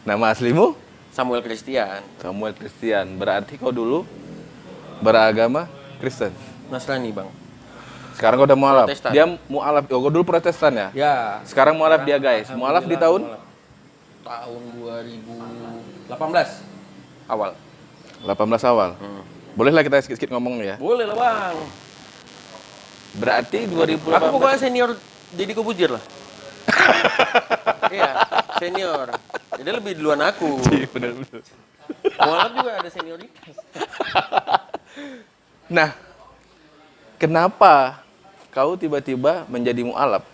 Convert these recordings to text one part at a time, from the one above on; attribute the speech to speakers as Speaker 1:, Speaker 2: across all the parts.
Speaker 1: Nama aslimu?
Speaker 2: Samuel Christian.
Speaker 1: Samuel Christian. Berarti kau dulu beragama Kristen.
Speaker 2: Nasrani, Bang.
Speaker 1: Sekarang kau udah mualaf.
Speaker 2: Protestan.
Speaker 1: Dia mualaf. Oh, kau dulu Protestan ya?
Speaker 2: Ya.
Speaker 1: Sekarang mualaf dia, guys. Mualaf di tahun
Speaker 2: Mualaf. Tahun 2018 awal.
Speaker 1: 18 awal. Bolehlah kita sedikit ngomong ya.
Speaker 2: Boleh lah, Bang.
Speaker 1: Berarti
Speaker 2: Aku
Speaker 1: 2018.
Speaker 2: pokoknya senior Deddy Kobujir lah. Iya, senior. Jadi lebih duluan aku.
Speaker 1: Iya, benar-benar.
Speaker 2: Mualaf juga ada senioritas.
Speaker 1: Nah, kenapa kau tiba-tiba menjadi mualaf?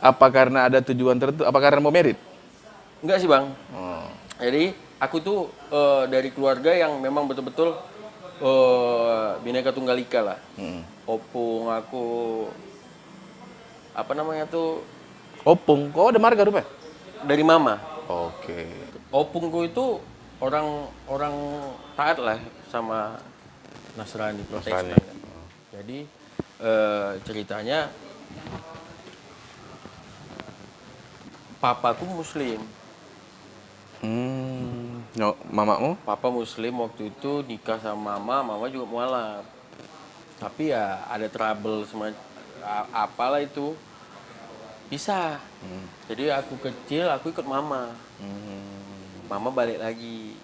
Speaker 1: Apa karena ada tujuan tertentu? Apa karena mau merit?
Speaker 2: Enggak sih, Bang.
Speaker 1: Oh.
Speaker 2: Jadi aku tuh dari keluarga yang memang betul-betul Bhinneka Tunggal Ika lah. Opung aku apa namanya tuh
Speaker 1: Opung, kau ada marga rupanya?
Speaker 2: dari mama.
Speaker 1: Oke.
Speaker 2: Opungku itu orang taat lah sama Nasrani Protestan.
Speaker 1: Nasrani.
Speaker 2: Jadi ceritanya papaku Muslim.
Speaker 1: Mamamu?
Speaker 2: Papa Muslim waktu itu nikah sama mama juga mualaf. Tapi ya ada trouble apalah itu. Bisa. Jadi aku kecil aku ikut mama. Mama balik lagi.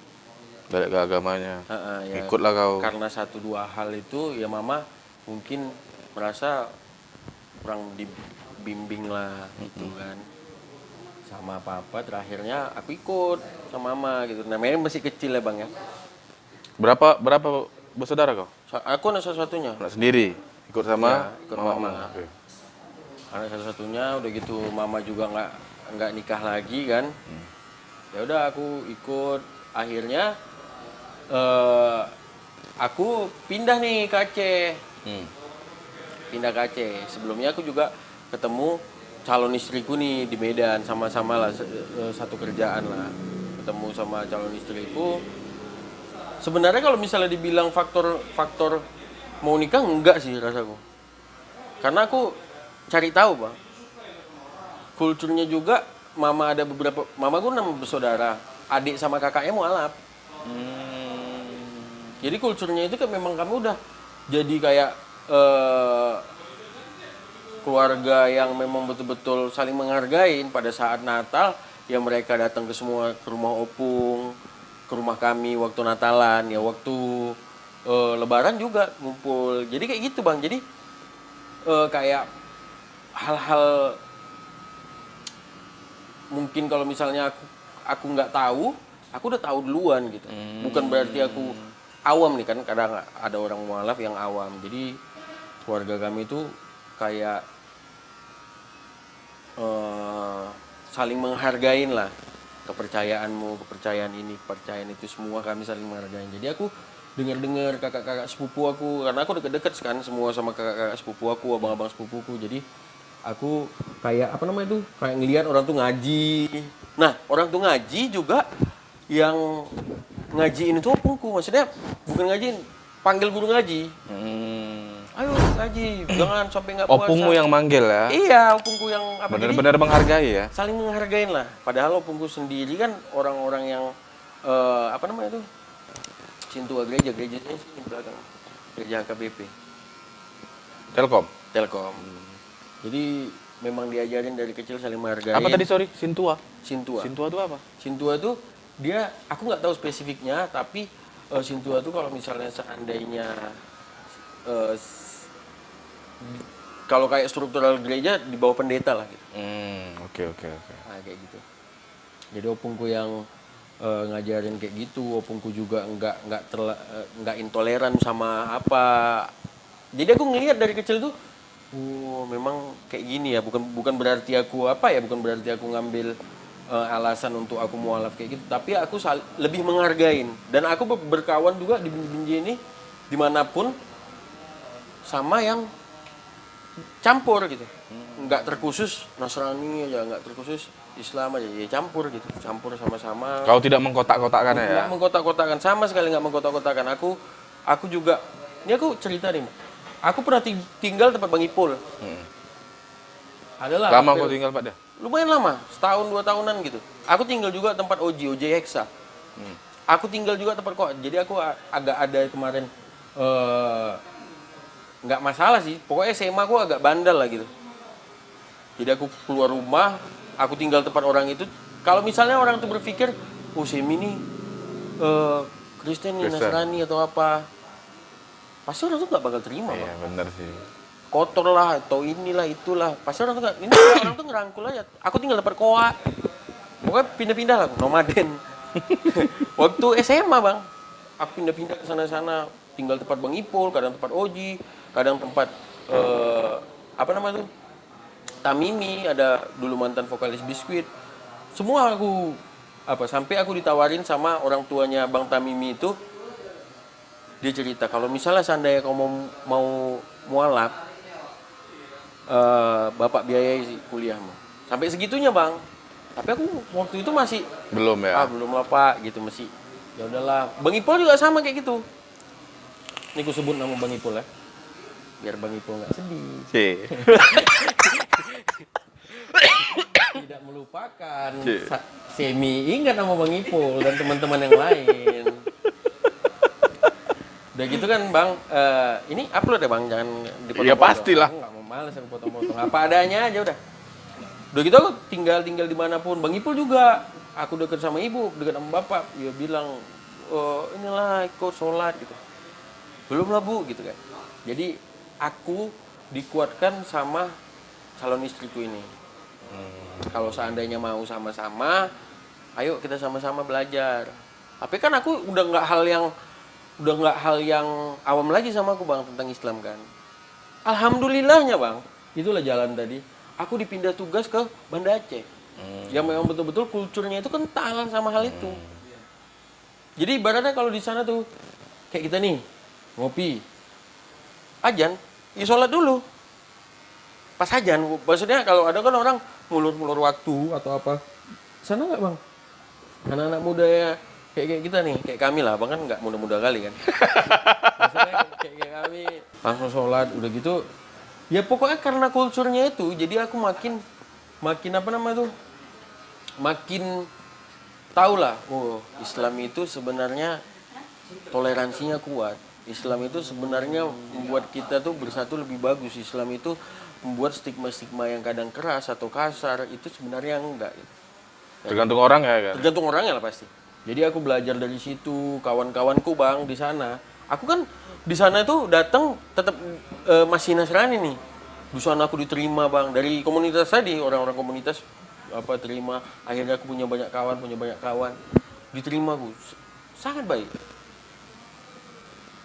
Speaker 1: Balik ke agamanya.
Speaker 2: Ya,
Speaker 1: Ikutlah kau.
Speaker 2: Karena satu dua hal itu ya mama mungkin merasa kurang dibimbing lah gitu kan. Sama papa terakhirnya aku ikut sama mama gitu. Namanya masih kecil ya, Bang ya.
Speaker 1: Berapa bersaudara kau?
Speaker 2: Aku anak satu-satunya.
Speaker 1: Anak sendiri. Ikut sama
Speaker 2: Ya, ikut
Speaker 1: mamamu.
Speaker 2: mama.
Speaker 1: Oke.
Speaker 2: Anak satu-satunya udah gitu mama juga nggak nikah lagi kan. Ya udah aku ikut. Akhirnya aku pindah nih ke Aceh. Pindah ke Aceh. Sebelumnya aku juga ketemu calon istriku nih di Medan, sama-sama lah satu kerjaan lah. Ketemu sama calon istriku. Sebenarnya kalau misalnya dibilang faktor mau nikah enggak sih rasaku. Karena aku cari tahu, Bang. Kulturnya juga mama gue 6 bersaudara. Adik sama kakaknya mualaf. Jadi kulturnya itu kan memang kami udah jadi kayak keluarga yang memang betul-betul saling menghargain. Pada saat Natal ya mereka datang ke rumah Opung, ke rumah kami waktu Natalan, ya waktu Lebaran juga ngumpul. Jadi kayak gitu, Bang. Jadi kayak hal-hal mungkin kalau misalnya aku nggak tahu, aku udah tahu duluan gitu. Bukan berarti aku awam nih kan, kadang ada orang mualaf yang awam. Jadi keluarga kami itu kayak saling menghargain lah kepercayaanmu, kepercayaan ini, kepercayaan itu, semua kami saling menghargain. Jadi aku dengar kakak-kakak sepupu aku, karena aku deket-deket kan semua sama kakak-kakak sepupu aku, abang-abang sepupuku. Jadi aku kayak apa namanya tuh, kayak ngelihat orang tuh ngaji. Nah, orang tuh ngaji juga yang ngajiin itu opungku, maksudnya bukan ngajiin, panggil guru ngaji. Ayo ngaji, jangan sampai nggak puasa.
Speaker 1: Opungmu yang manggil ya?
Speaker 2: Iya, opungku yang apa?
Speaker 1: Benar-benar menghargai ya?
Speaker 2: Saling menghargain lah. Padahal opungku sendiri kan orang-orang yang apa namanya tuh, Sintua gerejanya di belakang, gereja KBP. Telkom. Jadi memang diajarin dari kecil saling menghargai.
Speaker 1: Apa tadi, sorry? Sintua?
Speaker 2: Sintua.
Speaker 1: Sintua itu apa?
Speaker 2: Sintua itu dia, aku nggak tahu spesifiknya, tapi Sintua itu kalau misalnya seandainya kalau kayak struktural gereja di bawah pendeta lah gitu.
Speaker 1: Oke.
Speaker 2: Nah, kayak gitu. Jadi opungku yang ngajarin kayak gitu, opungku juga nggak intoleran sama apa. Jadi aku ngelihat dari kecil tuh, memang kayak gini ya, bukan berarti aku bukan berarti aku ngambil alasan untuk aku mualaf kayak gitu, tapi aku lebih menghargain. Dan aku berkawan juga di Binjai ini dimanapun sama yang campur gitu, nggak terkhusus Nasrani aja, nggak terkhusus Islam aja, ya campur gitu, campur sama-sama.
Speaker 1: Kau tidak mengkotak-kotakkan ya?
Speaker 2: Nggak mengkotak-kotakan, sama sekali nggak mengkotak-kotakan. Aku juga, ini aku cerita nih, aku pernah tinggal tempat Bang Ipul.
Speaker 1: Lama kau tinggal Pak dah?
Speaker 2: lumayan lama, setahun 2 tahunan gitu. Aku tinggal juga tempat OJ Hexa. Aku tinggal juga tempat kok. Jadi aku agak ada kemarin nggak masalah sih. Pokoknya SMA aku agak bandel lah gitu. Jadi aku keluar rumah, aku tinggal tempat orang itu. Kalau misalnya orang tuh berpikir, oh Semi ini Kristen nih,
Speaker 1: Kristen.
Speaker 2: Nasrani atau apa, pasti orang tuh nggak bakal terima.
Speaker 1: Iya,
Speaker 2: Bang.
Speaker 1: benar sih.
Speaker 2: Kotor lah atau inilah itulah, pasti orang tuh nggak. Ini orang tuh ngerangkul aja. Aku tinggal tempat koa. Pokoknya pindah-pindah lah, nomaden. Waktu SMA bang, aku pindah-pindah ke sana-sana, tinggal tempat Bang Ipul, kadang tempat Oji, kadang tempat apa namanya tuh, Tamimi, ada dulu mantan vokalis Biskuit. Semua aku sampai aku ditawarin sama orang tuanya Bang Tamimi itu, dia cerita kalau misalnya seandainya kau mau mualaf, bapak biayai kuliahmu. Sampai segitunya bang. Tapi aku waktu itu masih
Speaker 1: Belum ya?
Speaker 2: belum lah pak gitu, masih ya udahlah. Bang Ipul juga sama kayak gitu. Ini aku sebut nama Bang Ipul ya, biar Bang Ipul nggak sedih.
Speaker 1: Cih.
Speaker 2: Tidak melupakan
Speaker 1: Cih.
Speaker 2: Semi ingat nama Bang Ipul dan teman-teman yang lain. Udah gitu kan bang, ini upload ya bang, jangan dipotong-potong.
Speaker 1: Ya, pastilah.
Speaker 2: Aku nggak mau, males aku potong-potong. Apa adanya aja udah. Udah gitu aku tinggal dimanapun. Bang Ipul juga, aku deket sama ibu, deket sama bapak. Dia bilang, oh, inilah ikut sholat gitu. Belum lah bu gitu kan. Jadi aku dikuatkan sama calon istriku ini. Kalau seandainya mau sama-sama, ayo kita sama-sama belajar. Tapi kan aku udah nggak hal yang awam lagi sama aku bang tentang Islam kan. Alhamdulillahnya bang, itulah jalan tadi. Aku dipindah tugas ke Banda Aceh. Yang memang betul-betul kulturnya itu kental sama hal itu. Jadi ibaratnya kalau di sana tuh kayak kita nih ngopi, ajan, ya sholat dulu. Pas ajan, maksudnya kalau ada kan orang mulur-mulur waktu atau apa. Sana nggak bang? Anak-anak muda ya kayak kita nih, kayak kami lah, bang kan nggak muda-muda kali kan. Maksudnya kayak kami langsung sholat, udah gitu. Ya pokoknya karena kulturnya itu, jadi aku makin apa namanya tuh, makin tahu lah, oh Islam itu sebenarnya toleransinya kuat. Islam itu sebenarnya membuat kita tuh bersatu lebih bagus. Islam itu membuat stigma-stigma yang kadang keras atau kasar itu sebenarnya enggak.
Speaker 1: Tergantung orang ya kan?
Speaker 2: Tergantung orangnya lah pasti. Jadi aku belajar dari situ, kawan-kawanku bang di sana. Aku kan di sana tuh datang tetap masih Nasrani nih. Di sana aku diterima bang dari komunitas tadi, orang-orang komunitas terima. Akhirnya aku punya banyak kawan, diterima aku sangat baik.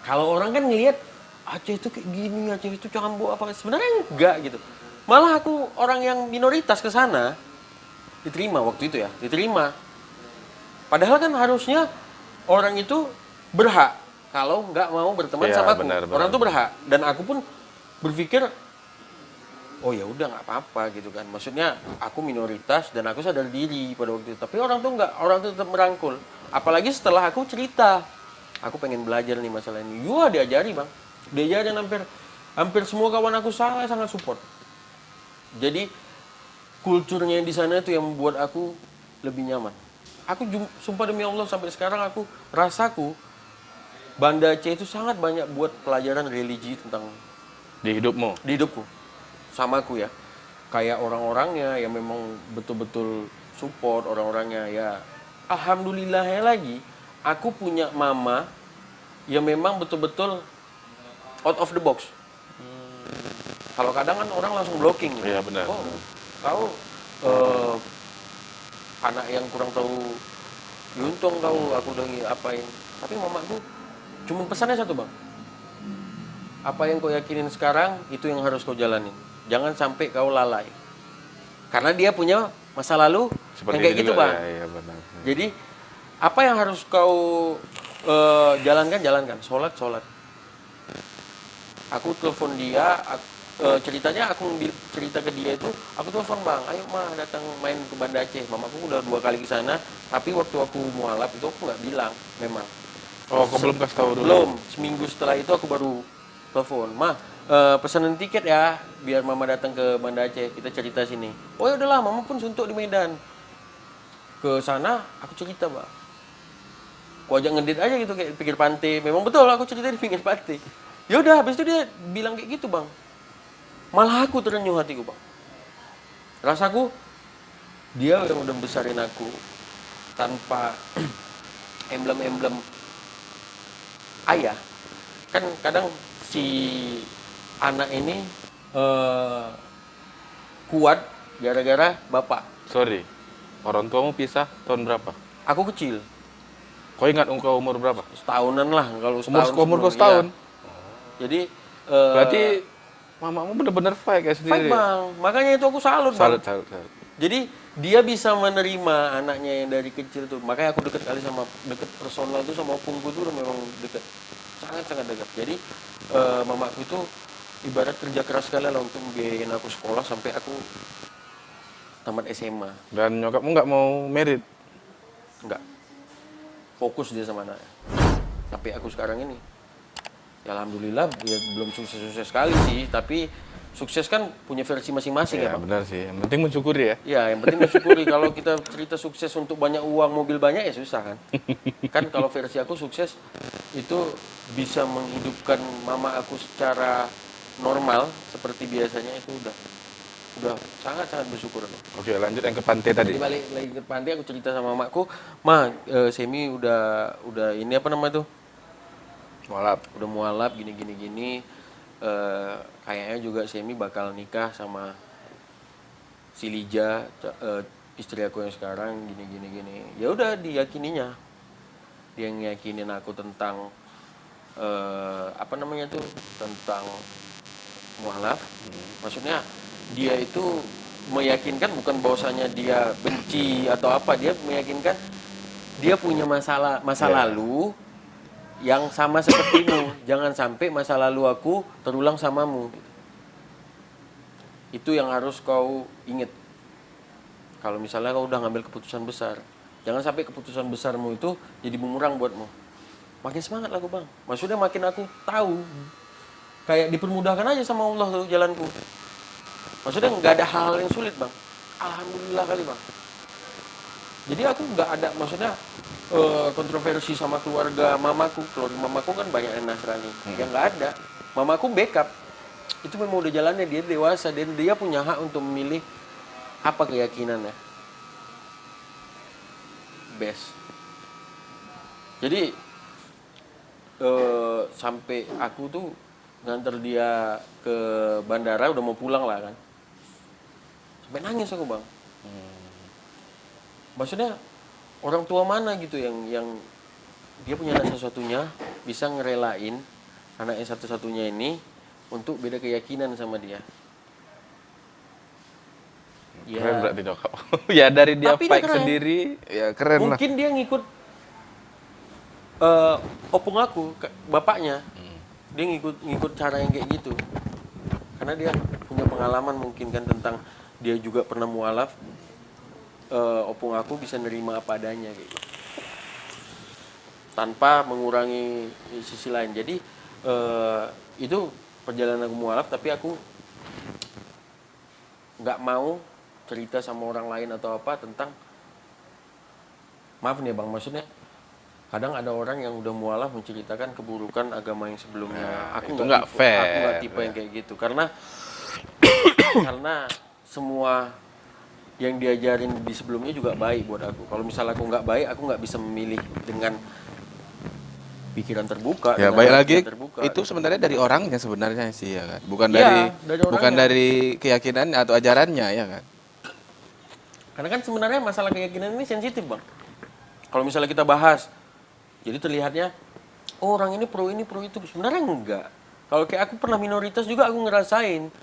Speaker 2: Kalau orang kan ngelihat Aceh itu kayak gini, Aceh itu cambuk apa, sebenarnya enggak gitu. Malah aku orang yang minoritas ke sana diterima waktu itu ya, diterima. Padahal kan harusnya orang itu berhak kalau nggak mau berteman
Speaker 1: Ya,
Speaker 2: sama aku.
Speaker 1: benar.
Speaker 2: Orang tuh berhak, dan aku pun berpikir, oh ya udah nggak apa-apa gitu kan. Maksudnya aku minoritas dan aku sadar diri pada waktu itu. Tapi orang tuh nggak, orang tuh tetap merangkul. Apalagi setelah aku cerita, aku pengen belajar nih masalah ini. Wah diajari bang, diajarin hampir semua kawan aku sangat support. Jadi kulturnya di sana itu yang membuat aku lebih nyaman. Aku sumpah demi Allah sampai sekarang aku rasaku Banda Aceh itu sangat banyak buat pelajaran religi tentang
Speaker 1: Di hidupmu?
Speaker 2: di hidupku sama aku ya. Kayak orang-orangnya yang memang betul-betul support, orang-orangnya ya. Alhamdulillahnya lagi aku punya mama yang memang betul-betul out of the box. Kalau kadang kan orang langsung blocking gitu.
Speaker 1: Iya, benar.
Speaker 2: Oh, kau anak yang kurang tahu diuntung kau, aku udah apain. Tapi mamaku cuma pesannya satu bang, apa yang kau yakinin sekarang itu yang harus kau jalanin, jangan sampai kau lalai, karena dia punya masa lalu
Speaker 1: Seperti
Speaker 2: yang kayak
Speaker 1: itu
Speaker 2: gitu
Speaker 1: juga,
Speaker 2: bang.
Speaker 1: ya, benar.
Speaker 2: Jadi apa yang harus kau jalankan, sholat. Aku telepon dia, ceritanya aku cerita ke dia itu, aku telepon bang, ayo mah datang main ke Banda Aceh. Mamaku udah 2 kali ke sana, tapi waktu aku mualaf itu aku nggak bilang memang.
Speaker 1: Oh, kau belum kasih tahu dulu?
Speaker 2: Belum, seminggu setelah itu aku baru telepon, mah pesanan tiket ya, biar mama datang ke Banda Aceh, kita cerita sini. Oh ya udahlah, mama pun suntuk di Medan. Ke sana aku cerita, Bang. Aku ajak ngedit aja gitu kayak pinggir pantai. Memang betul aku cerita di pinggir pantai. Ya udah, habis itu dia bilang kayak gitu, Bang. Malah aku terenyuh hatiku, Bang. Rasaku dia yang udah besarin aku tanpa emblem-emblem ayah. Kan kadang si anak ini eh, kuat gara-gara bapak.
Speaker 1: Sorry, orang tuamu pisah tahun berapa?
Speaker 2: Aku kecil,
Speaker 1: Kau ingat engkau umur berapa?
Speaker 2: setahunan lah kalau
Speaker 1: Umur
Speaker 2: setahun
Speaker 1: umur kau
Speaker 2: sebelum,
Speaker 1: setahun.
Speaker 2: iya. Jadi
Speaker 1: Berarti mamamu bener-bener fight kayak
Speaker 2: fight,
Speaker 1: sendiri.
Speaker 2: Bang. Makanya itu aku salut, Bang.
Speaker 1: Salut, salut, salut.
Speaker 2: Jadi dia bisa menerima anaknya yang dari kecil tuh. Makanya aku deket kali sama deket personal tuh sama opungku tuh memang deket, sangat-sangat dekat. Jadi mamaku itu ibarat kerja keras sekali lah untuk biayain aku sekolah sampai aku tamat SMA.
Speaker 1: Dan nyokapmu nggak mau merit?
Speaker 2: Enggak, fokus dia sama anaknya. Sampai aku sekarang ini. Ya alhamdulillah ya belum sukses-sukses sekali sih, tapi sukses kan punya versi masing-masing ya,
Speaker 1: Ya
Speaker 2: Bang.
Speaker 1: benar sih, yang penting mensyukuri ya.
Speaker 2: Ya, yang penting mensyukuri. Kalau kita cerita sukses untuk banyak uang, mobil banyak ya susah kan. Kan kalau versi aku sukses itu bisa menghidupkan mama aku secara normal seperti biasanya, itu udah sangat-sangat bersyukur aku.
Speaker 1: Oke, lanjut yang ke pantai tadi.
Speaker 2: Jadi balik lagi ke pantai aku cerita sama mamaku, "Ma, Semi udah ini apa namanya tuh?
Speaker 1: Mualaf.
Speaker 2: Udah mualaf gini. Kayaknya juga Semi bakal nikah sama si Lija, istri aku yang sekarang gini. Ya udah diyakininya. Dia ngiyakinin aku tentang apa namanya tuh? Tentang mualaf. Maksudnya dia itu meyakinkan bukan bahwasanya dia benci atau apa, dia meyakinkan dia punya masa
Speaker 1: Ya.
Speaker 2: lalu yang sama sepertimu. Jangan sampai masa lalu aku terulang samamu. Itu yang harus kau ingat. Kalau misalnya kau udah ngambil keputusan besar, jangan sampai keputusan besarmu itu jadi bumerang buatmu. Makin semangat lah aku, Bang. Maksudnya makin aku tahu, kayak dipermudahkan aja sama Allah tuh jalanku. Maksudnya nggak ada hal yang sulit, Bang. Alhamdulillah kali, Bang. Jadi aku nggak ada, maksudnya kontroversi sama keluarga mamaku. Keluarga mamaku kan banyak yang Nasrani. Yang nggak ada. Mamaku backup. Itu memang udah jalannya, dia dewasa dan dia punya hak untuk memilih apa keyakinannya. Best. Jadi sampai aku tuh nganter dia ke bandara, udah mau pulang lah kan. Sampai nangis aku, Bang. Maksudnya orang tua mana gitu yang dia punya anak satu-satunya bisa ngerelain anaknya satu-satunya ini untuk beda keyakinan sama dia.
Speaker 1: Keren berarti nyokap. Ya dari dia
Speaker 2: Tapi dia
Speaker 1: fight
Speaker 2: keren.
Speaker 1: sendiri, ya keren lah.
Speaker 2: Mungkin dia ngikut opung aku, bapaknya. Dia ngikut cara yang kayak gitu. Karena dia punya pengalaman mungkin kan tentang dia juga pernah mualaf. Opung aku bisa nerima apa adanya gitu. Tanpa mengurangi sisi lain. Jadi itu perjalanan aku mualaf, tapi aku nggak mau cerita sama orang lain atau apa tentang, maaf nih Bang, maksudnya kadang ada orang yang udah mualaf menceritakan keburukan agama yang sebelumnya.
Speaker 1: Nah,
Speaker 2: Aku
Speaker 1: itu nggak fair.
Speaker 2: Aku nggak tipe yang kayak gitu karena semua yang diajarin di sebelumnya juga baik buat aku. Kalau misalnya aku nggak baik, aku nggak bisa memilih dengan pikiran terbuka.
Speaker 1: Ya
Speaker 2: dengan
Speaker 1: baik
Speaker 2: hati
Speaker 1: lagi
Speaker 2: yang terbuka.
Speaker 1: itu sebenarnya dari orangnya sebenarnya sih ya kan. Bukan
Speaker 2: Iya,
Speaker 1: dari
Speaker 2: dari
Speaker 1: bukan
Speaker 2: orangnya.
Speaker 1: dari keyakinannya atau ajarannya ya kan.
Speaker 2: Karena kan sebenarnya masalah keyakinan ini sensitif, Bang. Kalau misalnya kita bahas, jadi terlihatnya, oh orang ini pro itu. Sebenarnya enggak. Kalau kayak aku pernah minoritas juga, aku ngerasain.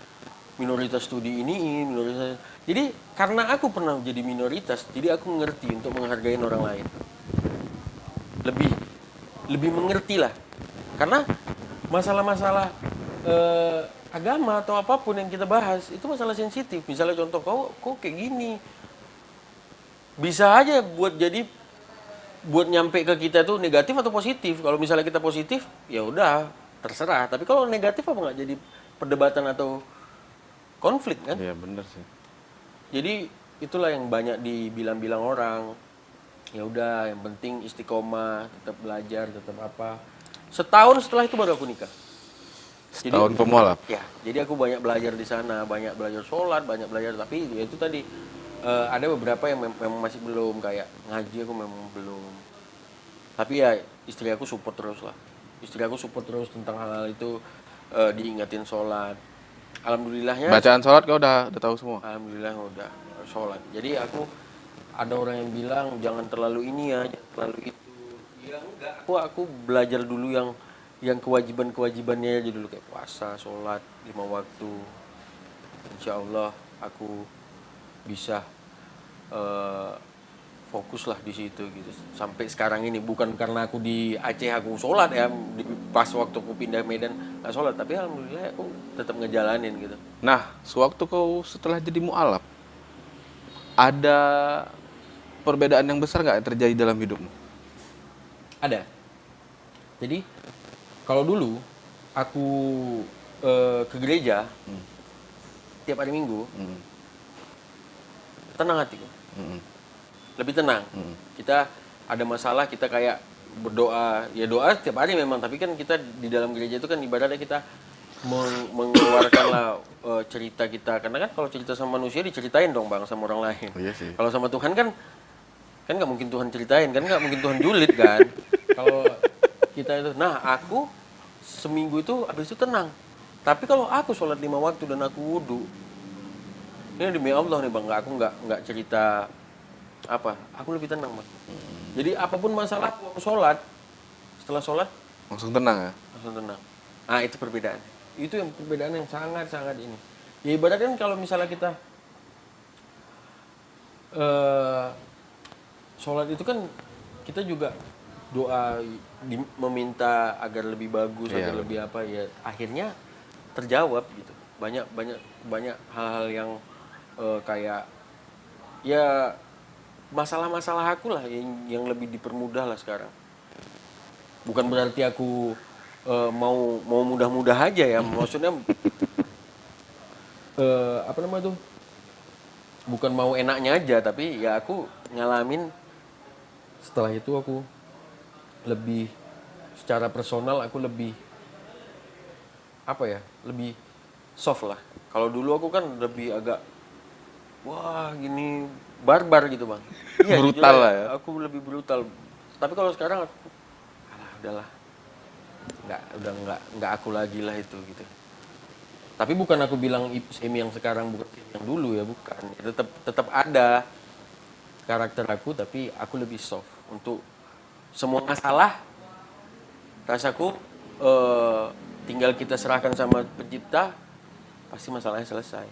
Speaker 2: Minoritas studi ini, minoritas. Jadi karena aku pernah jadi minoritas, jadi aku ngerti untuk menghargai orang lain. Lebih mengerti lah. Karena masalah-masalah agama atau apapun yang kita bahas, itu masalah sensitif. Misalnya contoh, kok kayak gini. Bisa aja buat nyampe ke kita tuh negatif atau positif. Kalau misalnya kita positif, ya udah terserah. Tapi kalau negatif apa nggak jadi perdebatan atau konflik kan.
Speaker 1: Iya bener sih.
Speaker 2: Jadi itulah yang banyak dibilang-bilang orang. Ya udah, yang penting istiqomah, tetap belajar, tetap apa. Setahun setelah itu baru aku nikah.
Speaker 1: Setahun pemualaf.
Speaker 2: Ya, jadi aku banyak belajar di sana, banyak belajar sholat, banyak belajar. Tapi ya itu tadi ada beberapa yang memang masih belum, kayak ngaji aku memang belum. Tapi ya istri aku support terus lah. Istri aku support terus tentang hal-hal itu, diingatin sholat. Alhamdulillahnya.
Speaker 1: Bacaan sholat kau udah tahu semua?
Speaker 2: Alhamdulillah udah sholat. Jadi aku ada orang yang bilang jangan terlalu ini ya, jangan terlalu itu. Ya enggak. Aku belajar dulu yang kewajibannya aja dulu, kayak puasa, sholat 5 waktu. Insya Allah aku bisa fokus lah di situ gitu. Sampai sekarang ini bukan karena aku di Aceh aku sholat ya, pas waktu aku pindah Medan nggak sholat, tapi alhamdulillah aku tetap ngejalanin gitu.
Speaker 1: Nah, sewaktu kau setelah jadi mualaf, ada perbedaan yang besar nggak yang terjadi dalam hidupmu?
Speaker 2: Ada. Jadi kalau dulu aku ke gereja tiap hari Minggu, tenang hatiku, lebih tenang. Kita ada masalah, kita kayak berdoa, ya doa tiap hari memang, tapi kan kita di dalam gereja itu kan ibaratnya kita mengeluarkanlah cerita kita, karena kan kalau cerita sama manusia diceritain dong bang sama orang lain.
Speaker 1: Oh, iya sih.
Speaker 2: Kalau sama Tuhan kan nggak mungkin Tuhan ceritain, kan nggak mungkin Tuhan julid kan. Kalau kita itu, nah aku seminggu itu habis itu tenang. Tapi kalau aku sholat 5 waktu dan aku wudhu, ini demi Allah nih bang, aku nggak cerita apa, aku lebih tenang bang. Jadi apapun masalah aku sholat, setelah sholat
Speaker 1: Langsung tenang ya?
Speaker 2: langsung tenang. Nah itu perbedaan. Itu yang perbedaan yang sangat ini. Ya ibaratnya kan kalau misalnya kita sholat itu kan kita juga doa meminta agar lebih bagus,
Speaker 1: Iya,
Speaker 2: agar lebih apa ya, akhirnya terjawab gitu. Banyak hal-hal yang kayak ya masalah-masalah aku lah yang lebih dipermudah lah sekarang. Bukan berarti aku mau mudah-mudah aja ya, maksudnya apa namanya tuh, bukan mau enaknya aja, tapi ya aku ngalamin setelah itu aku lebih secara personal aku lebih apa ya, lebih soft lah. Kalau dulu aku kan lebih agak wah gini barbar gitu bang. Iya,
Speaker 1: Brutal
Speaker 2: jujur
Speaker 1: lah ya.
Speaker 2: aku lebih brutal. Tapi kalau sekarang aku udahlah, nggak aku lagi lah itu gitu. Tapi bukan aku bilang Emi yang sekarang bukan yang dulu ya, bukan. Tetap ada karakter aku, tapi aku lebih soft untuk semua masalah. Rasaku tinggal kita serahkan sama pencipta, pasti masalahnya selesai.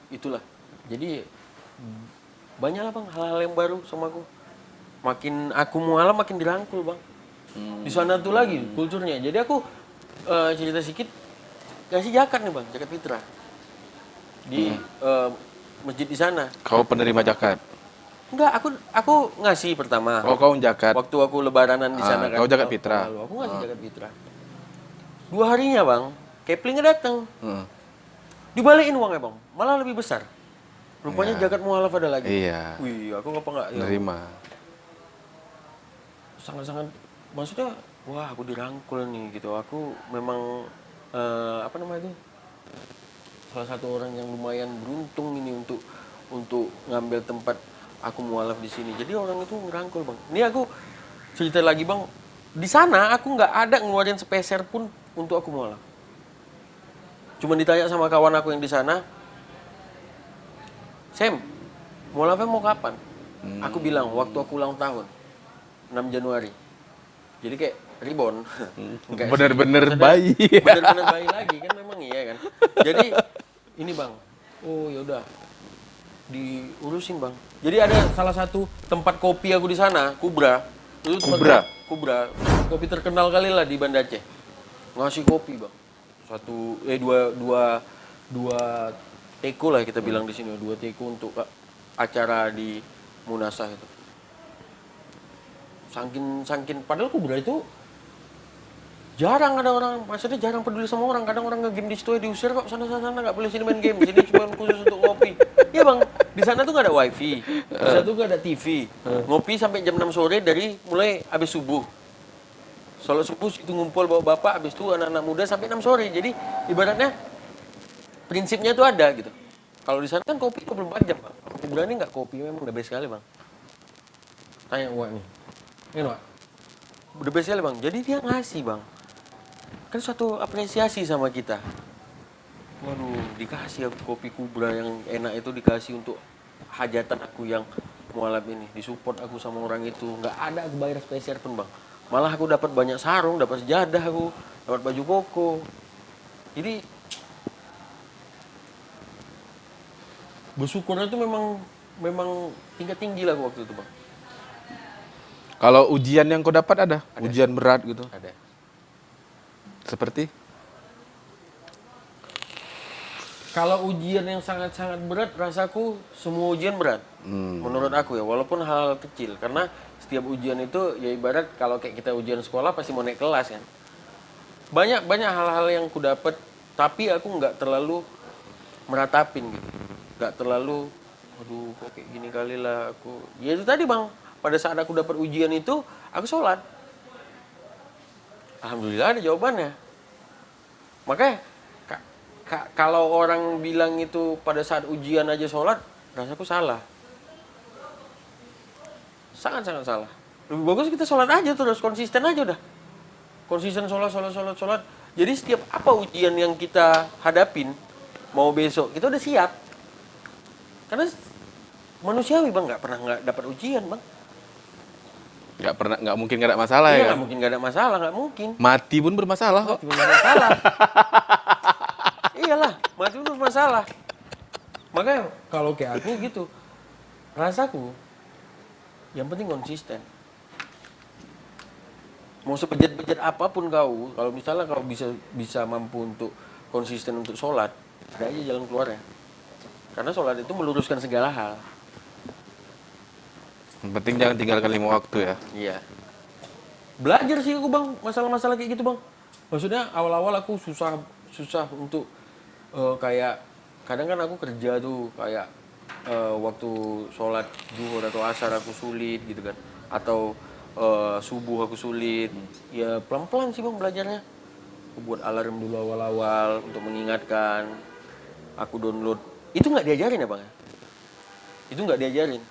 Speaker 2: Itulah. Jadi banyaklah bang hal-hal yang baru sama aku. Makin aku mualaf makin dirangkul bang. Di sana tuh lagi kulturnya. Jadi aku cerita sedikit, kasih zakat nih bang, zakat fitrah di masjid di sana.
Speaker 1: Kau penerima zakat?
Speaker 2: Enggak, aku ngasih pertama.
Speaker 1: Oh, kau zakat?
Speaker 2: Waktu aku lebaranan di sana kan.
Speaker 1: Kau zakat fitrah?
Speaker 2: Lalu aku ngasih zakat fitrah. 2 harinya bang, Keplingnya datang. Dibalikin uangnya bang, malah lebih besar. Rupanya zakat mualaf ada lagi.
Speaker 1: Iya.
Speaker 2: Wih, aku nggak ya.
Speaker 1: Menerima.
Speaker 2: Sangat-sangat, maksudnya, wah aku dirangkul nih gitu. Aku memang apa namanya itu? Salah satu orang yang lumayan beruntung ini untuk ngambil tempat aku mualaf di sini. Jadi orang itu ngerangkul bang. Ini aku cerita lagi bang. Di sana aku nggak ada ngeluarin sepeser pun untuk aku mualaf. Cuma ditanya sama kawan aku yang di sana, Sam, mualafnya mau kapan? Aku bilang waktu aku ulang tahun, 6 Januari. Jadi kayak ribon.
Speaker 1: Bener-bener bayi.
Speaker 2: Bener-bener bayi lagi kan, memang iya kan. Jadi ini bang, oh yaudah diurusin bang. Jadi ada salah satu tempat kopi aku di sana, Kubra. Itu tempat Kubra. Kopi terkenal kali lah di Banda Aceh. Ngasih kopi bang. Dua teko lah kita bilang di sini, 2 teko untuk acara di Munasah itu. Sangkin padahal Kubra itu jarang ada orang, maksudnya jarang peduli sama orang. Kadang orang nge-game di situ diusir kok, sana nggak boleh sini main game, sini cuma khusus untuk ngopi. Iya bang, di sana tuh nggak ada wifi, di sana tuh nggak ada TV. Ngopi sampai jam 6 sore dari mulai habis subuh. Sholat subuh itu ngumpul bawa bapak, habis itu anak-anak muda sampai 6 sore. Jadi ibaratnya prinsipnya tuh ada gitu. Kalau di sana kan kopi 24 jam bang. Aku berani nggak kopi memang the best sekali bang. Tanya Wak nih, ini Wak, the best sekali bang. Jadi dia ngasih bang. Kan suatu apresiasi sama kita. Waduh, dikasih aku kopi Kubra yang enak itu, dikasih untuk hajatan aku yang mualaf ini. Disupport aku sama orang itu. Nggak ada aku bayar spesial pun bang. Malah aku dapat banyak sarung, dapat sejadah aku, dapat baju koko. Jadi bersyukurnya itu memang tingkat tinggi lah waktu itu bang.
Speaker 1: Kalau ujian yang kau dapat ada? Ujian berat gitu?
Speaker 2: Ada.
Speaker 1: Seperti?
Speaker 2: Kalau ujian yang sangat-sangat berat, rasaku semua ujian berat. Menurut aku ya, walaupun hal kecil. Karena setiap ujian itu ya ibarat kalau kayak kita ujian sekolah pasti mau naik kelas kan. Banyak hal-hal yang ku dapat, tapi aku nggak terlalu meratapin gitu. Nggak terlalu, aduh kok kayak gini kali lah aku. Ya itu tadi bang, pada saat aku dapat ujian itu, aku sholat. Alhamdulillah ada jawabannya. Makanya kalau orang bilang itu pada saat ujian aja sholat, rasaku salah. Sangat-sangat salah. Lebih bagus kita sholat aja terus, konsisten aja udah. Konsisten sholat. Jadi setiap apa ujian yang kita hadapin, mau besok, kita udah siap. Karena manusiawi bang, nggak pernah nggak dapat ujian bang.
Speaker 1: Nggak mungkin nggak ada masalah
Speaker 2: Iya,
Speaker 1: ya
Speaker 2: nggak
Speaker 1: kan?
Speaker 2: mungkin nggak ada masalah, nggak mungkin.
Speaker 1: Mati pun bermasalah kok.
Speaker 2: Mati pun bermasalah. Iyalah, mati pun bermasalah. Makanya kalau kayak aku gitu, rasaku yang penting konsisten. Mau sebejat-bejat apapun kau, kalau misalnya kau bisa mampu untuk konsisten untuk sholat, ada aja jalan keluarnya. Karena sholat itu meluruskan segala hal.
Speaker 1: Yang penting jangan tinggalkan 5 waktu ya.
Speaker 2: Iya. Belajar sih aku bang, masalah-masalah kayak gitu bang. Maksudnya awal-awal aku susah untuk kayak kadang kan aku kerja tuh kayak waktu sholat zuhur atau asar aku sulit gitu kan, atau subuh aku sulit. Ya pelan-pelan sih bang belajarnya. Aku buat alarm dulu awal-awal untuk mengingatkan. Aku download. Itu nggak diajarin ya bang? Itu nggak diajarin.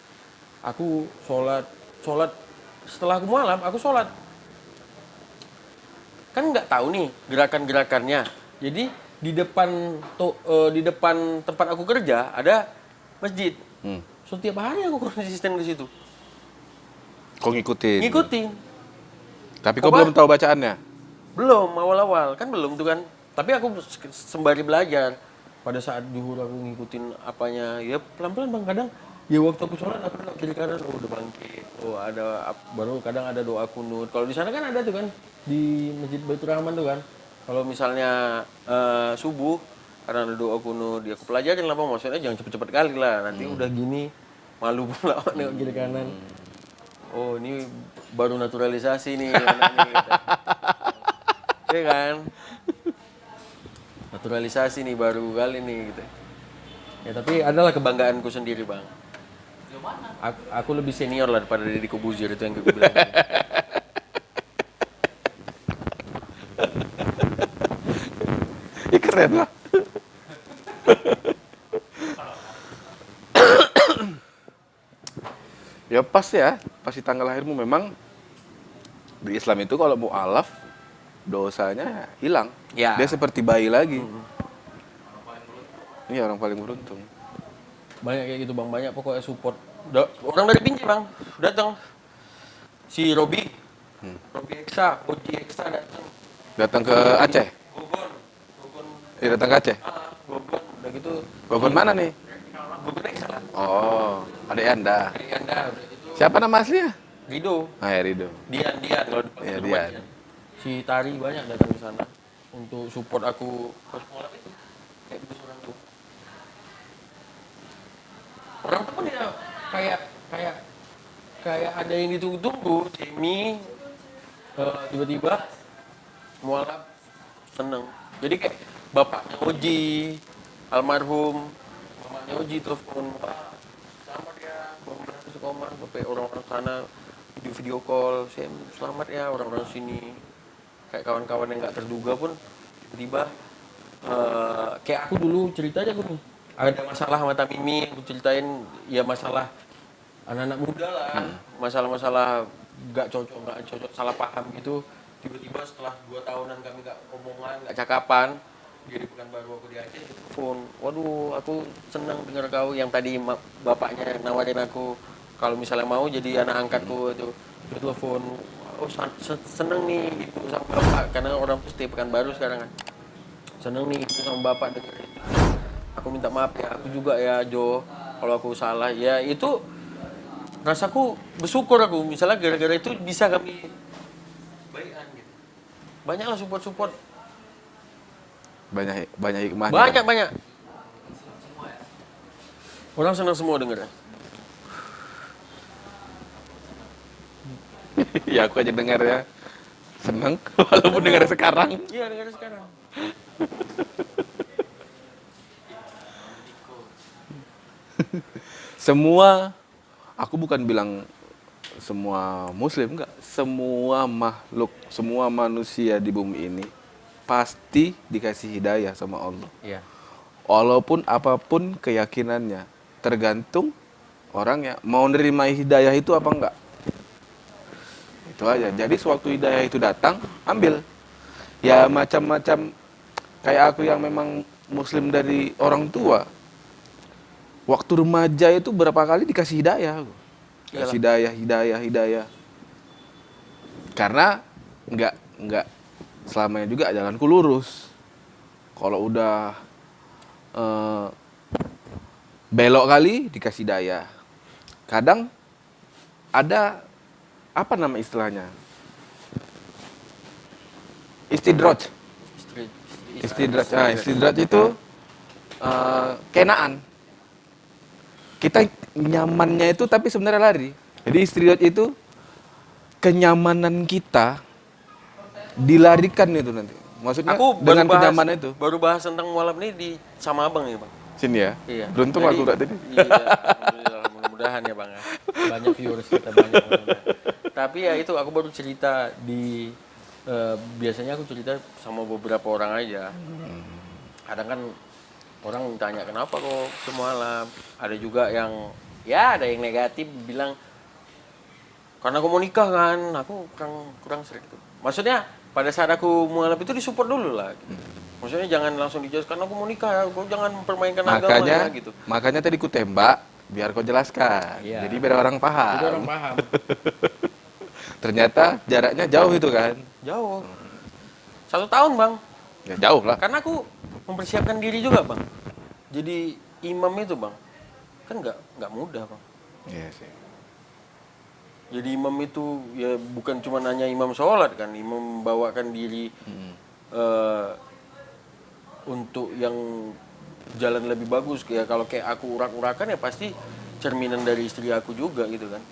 Speaker 2: Aku sholat setelah aku malam aku sholat. Kan nggak tahu nih gerakan-gerakannya. Jadi di depan tempat aku kerja ada masjid. Setiap hari aku konsisten di situ.
Speaker 1: Kau ngikutin?
Speaker 2: Ngikutin.
Speaker 1: Tapi kau belum tahu bacaannya?
Speaker 2: Belum, awal-awal. Kan belum tuh kan. Tapi aku sembari belajar. Pada saat zuhur aku ngikutin apanya. Ya pelan-pelan bang. Kadang ya waktu aku sholat aku nengok kiri kanan. Oh udah bangkit. Oh ada, baru kadang ada doa kunut. Kalau di sana kan ada tuh kan. Di Masjid Baitur Rahman tuh kan. Kalau misalnya subuh. Karena ada doa kunut. Ya aku pelajarin lah bang. Maksudnya jangan cepet-cepet kali lah. Nanti udah gini. Malu pula nengok kiri kanan. Oh ini baru naturalisasi nih anak nih, gitu. Iya kan? Naturalisasi nih baru kali nih gitu. Ya tapi adalah kebanggaanku sendiri bang. Aku lebih senior lah daripada Deddy Corbuzier itu yang gue bilang.
Speaker 1: Ya keren lah. Ya pasti tanggal lahirmu memang di Islam itu kalau mu'alaf dosanya hilang.
Speaker 2: Ya.
Speaker 1: Dia seperti bayi lagi. Iya orang paling beruntung.
Speaker 2: Banyak kayak gitu bang, banyak pokoknya support. Orang dari Binjai bang, datang. Si Robi, Robi Eksa, Oji Eksa datang.
Speaker 1: Datang ke Aceh?
Speaker 2: Gogon.
Speaker 1: Iya datang ke Aceh?
Speaker 2: Gogon, udah gitu.
Speaker 1: Gogon mana nih?
Speaker 2: Gogon Eksa lah.
Speaker 1: Oh, adik Anda.
Speaker 2: Dari Anda, udah gitu.
Speaker 1: Siapa nama aslinya?
Speaker 2: Rido.
Speaker 1: Ah ya Rido.
Speaker 2: Dian kalau
Speaker 1: Iya,
Speaker 2: di
Speaker 1: Dian.
Speaker 2: rumahnya. Si Tari banyak datang ke sana untuk support aku pas sekolah itu. Kayak gitu orang tuh. Orang tuh pun ya kayak ada yang ditunggu-tunggu. Jamie tiba-tiba mualaf seneng. Jadi kayak bapaknya Oji almarhum, mamanya Oji telepon, "Pak, selamat ya Bang Bram Sukomar," sampai orang-orang sana video call, "Saya selamat ya orang-orang sini." Kayak kawan-kawan yang nggak terduga pun tiba-tiba kayak aku dulu cerita aja gue nih, ada masalah sama Tamimi, aku ceritain ya masalah anak-anak muda lah, masalah-masalah nggak cocok, salah paham gitu. Tiba-tiba setelah 2 tahunan kami nggak omongan, nggak cakapan, dia di Pekanbaru, aku di Aceh, dia telepon, "Waduh, aku senang dengar kau yang tadi bapaknya nawarin aku kalau misalnya mau jadi anak angkatku itu." Dia telepon, "Oh seneng nih gitu sama bapak," karena orang tuh stay Pekanbaru sekarang kan. "Seneng nih gitu sama bapak dengerin. Aku minta maaf ya, aku juga ya Jo, kalau aku salah." Ya itu rasaku bersyukur aku, misalnya gara-gara itu bisa kami baikan gitu. Banyaklah support-support,
Speaker 1: Banyak hikmahnya.
Speaker 2: banyak. Orang senang semua dengernya.
Speaker 1: Ya aku aja dengar ya. Seneng walaupun dengar sekarang.
Speaker 2: Iya, dengar sekarang.
Speaker 1: Semua, aku bukan bilang semua muslim, enggak. Semua makhluk, semua manusia di bumi ini pasti dikasih hidayah sama Allah.
Speaker 2: Iya.
Speaker 1: Walaupun apapun keyakinannya, tergantung orangnya mau nerima hidayah itu apa enggak. Itu aja. Jadi sewaktu hidayah itu datang, ambil. Ya macam-macam, kayak aku yang memang muslim dari orang tua. Waktu remaja itu berapa kali dikasih hidayah. Kasih hidayah. Karena nggak selamanya juga jalanku lurus. Kalau udah belok kali dikasih hidayah. Kadang ada apa nama istilahnya? Istidraj. Istidraj itu kenaan. Kita nyamannya itu tapi sebenarnya lari. Jadi istidraj itu kenyamanan kita dilarikan itu nanti. Maksudnya
Speaker 2: Aku
Speaker 1: dengan kenyamanan itu.
Speaker 2: baru bahas tentang mualaf nih di sama abang nih bang.
Speaker 1: Sini ya.
Speaker 2: Iya.
Speaker 1: Beruntung
Speaker 2: Jadi,
Speaker 1: aku gak tadi.
Speaker 2: Iya, alhamdulillah, mudah-mudahan ya bang. Banyak viewers kita banyak. Tapi ya itu aku baru cerita di biasanya aku cerita sama beberapa orang aja. Kadang kan orang tanya kenapa kok semalam. Ada juga yang ya ada yang negatif bilang karena aku mau nikah kan, aku kurang sering gitu. Maksudnya pada saat aku mualaf itu disupport dulu lah. Gitu. Maksudnya jangan langsung dijudge karena aku mau nikah ya, kau jangan mempermainkan agama ya gitu.
Speaker 1: Makanya tadi ku tembak biar kau jelaskan.
Speaker 2: Iya.
Speaker 1: Jadi biar orang paham.
Speaker 2: Jadi orang paham.
Speaker 1: Ternyata jaraknya jauh itu kan.
Speaker 2: Jauh. 1 tahun bang.
Speaker 1: Ya jauh lah.
Speaker 2: Karena aku mempersiapkan diri juga bang. Jadi imam itu bang, kan nggak mudah bang.
Speaker 1: Iya sih.
Speaker 2: Jadi imam itu ya bukan cuma hanya imam sholat kan, imam membawakan diri untuk yang jalan lebih bagus. Ya kalau kayak aku urak-urakan ya pasti cerminan dari istri aku juga gitu kan.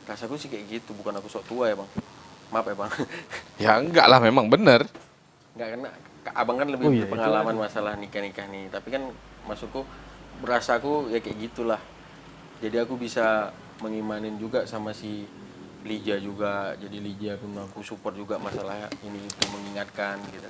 Speaker 2: Rasaku sih kayak gitu, bukan aku sok tua ya bang. Maaf ya bang.
Speaker 1: Ya enggak lah, memang benar.
Speaker 2: Nggak kena, abang kan lebih berpengalaman masalah nikah-nikah nih. Tapi kan maksudku, berasaku ya kayak gitulah. Jadi aku bisa mengimanin juga sama si Lija juga. Jadi Lija pun aku support juga masalah ini itu mengingatkan gitu.